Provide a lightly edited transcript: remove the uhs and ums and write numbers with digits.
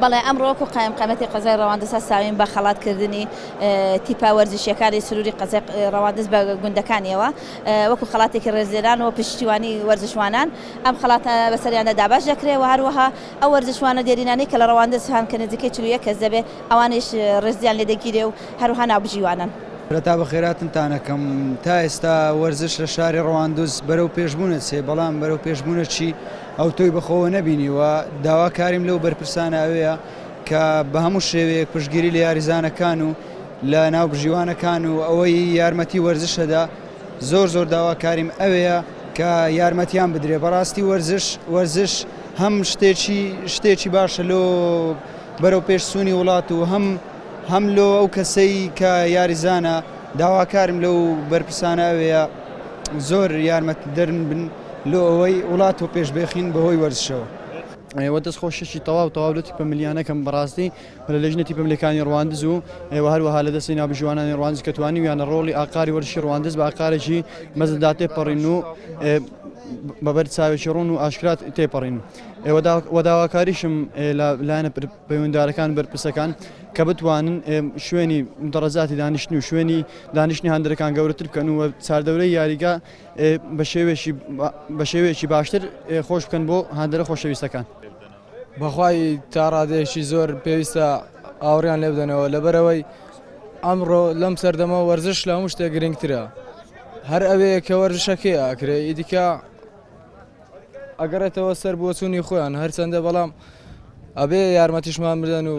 بەڵێ ئەمڕۆکو قایمقامەتی قەزای ڕەواندز هەستاوین بە خەڵاتکردنی تیپا وەرزشیەکانی سروری قەزای ڕەواندز بە گوندەکانیەوە وەکو خەڵاتێکی ڕێزلێران و پشتیوانی وەرزشوانان ئەم خەڵاتە بەسەریاندا دابش دەکرێت و هەروەها ئەو وەرزشوانە دیێرینانەی کە لە ڕەواندز هەن کە نزیکەی 41 کەس دەبێت ئەوانش ڕێزیان لێ دەگیرێ و هەروەها ناوبژیوانن. تا بەخێراتتانەکەم تا ئێستا وەرزش لە شاری ڕەواندز بەرەو پێشبوونە چێ بەڵام بەرەو پێشبوونە چی ئەو تۆی بەخۆوە نەبینیوە داواکاریم لەو بەرپرسانە ئەوەیە کە بە هەموو شێوەیەک پشتگیری لە یاریزانەکان و لە ناوبژیوانەکان و ئەوەی یارمەتی وەرزشەدا زۆر داواکاریم ئەوەیە کە یارمەتیان بدرێ بەڕاستی وەرزش هەم شتێکی باشە لۆ بەرەو پێشسوونی وڵات و هەم لۆ ئەو کەسەی کە یاریزانە داواکارم لەو بەرپرسانە ئەوەیە زۆر یارمەتی دەرن بن لۆ ئەوەی وڵات و پێشبێخین بەهۆی وەرزشەوە. ئێوە دەستخۆشیی تەواو لە تیپە ملیانەکەم بەڕاستی لە لەژنە تیپە ملیەکانی ڕەواندز و ئێوە هەروەها لە دەستی ناوبژیوانانی ڕەواندز کە توانی ویانە ڕۆڵی ئاقاری وەرزشی ڕەواندز بە ئاقارێکی مەزەدا تێپەڕین و بەبەر چاوێکی ڕوون و ئاشکرات تێپەڕین. ئێوە داواکاریشم لایەنە پەیوەنددارەکان بەرپرسەکان کە بتوانن شوێنی دەڕەزاتی دانیشتنی و شوێنی دانیشتنی هەندێکەکان گەورەتر بکەن و چاردەورەی یاریگا بە شێوەیەکی باشتر خۆش بکەن بۆ هەندێک خۆشەویستەکان. بەخوای تا ڕادێکی زۆر پێویستە ئاوڕیان لێ بدەنەوە لەبەرەوەی ئەمڕۆ لەم سەردەما وەرزش لە هەموو شتێک گرنگترە. هەر ئەوەیە کە وەرزشەکەی ئاکرێ ئیدیکە ئەگەڕێتەوە سەر بۆ چوونی خۆیان هەرچەندە بەڵام ئەبێ یارمەتیشمان بدەن و